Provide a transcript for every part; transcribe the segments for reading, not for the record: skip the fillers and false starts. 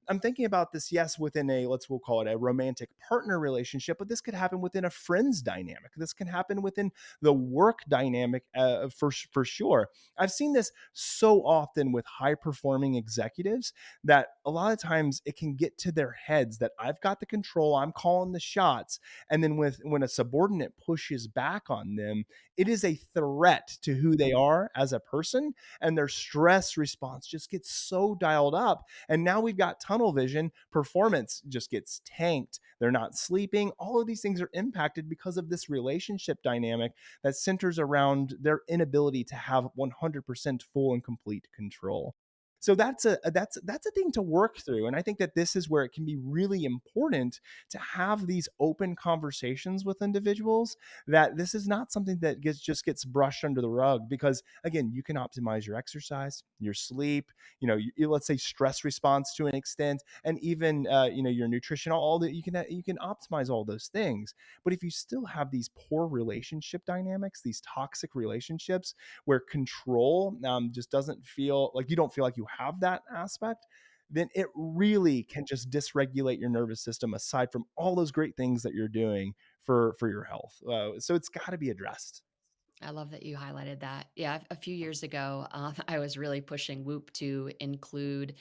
I'm thinking about this, yes, within a, we'll call it a romantic partner relationship, but this could happen within a friends dynamic. This can happen within the work dynamic, for sure. I've seen this so often with high performing executives that a lot of times it can get to their heads that I've got the control, I'm calling the shots, and then when a subordinate pushes back on them, it is a threat to who they are as a person, and their stress response just gets so dialed up, and now we've got tunnel vision. Performance just gets tanked. They're not sleeping. All of these things are impacted because of this relationship dynamic that centers around their inability to have 100% full and complete control. So that's a thing to work through, and I think that this is where it can be really important to have these open conversations with individuals, that this is not something that gets brushed under the rug, because again, you can optimize your exercise, your sleep, let's say stress response to an extent, and even your nutrition, all that you can optimize all those things. But if you still have these poor relationship dynamics, these toxic relationships where control just doesn't feel like, you don't feel like you have that aspect, then it really can just dysregulate your nervous system, aside from all those great things that you're doing for your health. So it's got to be addressed. I love that you highlighted that. Yeah, a few years ago, I was really pushing Whoop to include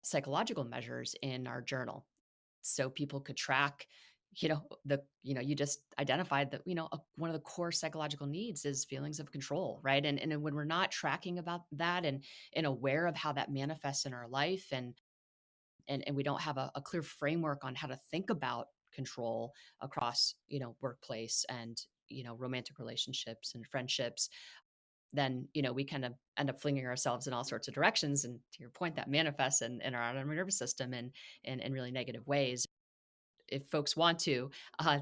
psychological measures in our journal, so people could track, you just identified that, one of the core psychological needs is feelings of control, right? And then when we're not tracking about that and aware of how that manifests in our life, and we don't have a clear framework on how to think about control across, workplace and, romantic relationships and friendships, then, we kind of end up flinging ourselves in all sorts of directions. And to your point, that manifests in our autonomic nervous system and in really negative ways. If folks want to,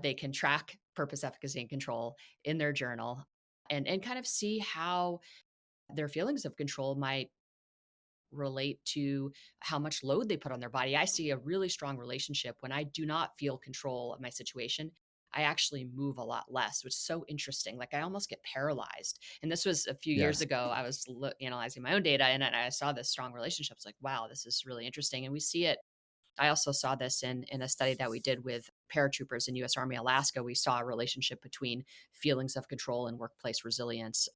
they can track purpose, efficacy, and control in their journal, and kind of see how their feelings of control might relate to how much load they put on their body. I see a really strong relationship when I do not feel control of my situation. I actually move a lot less, which is so interesting. Like I almost get paralyzed. And this was a few years Yes. ago. I was analyzing my own data, and I saw this strong relationship. It's like, wow, this is really interesting. And we see it. I also saw this in a study that we did with paratroopers in US Army Alaska. We saw a relationship between feelings of control and workplace resilience.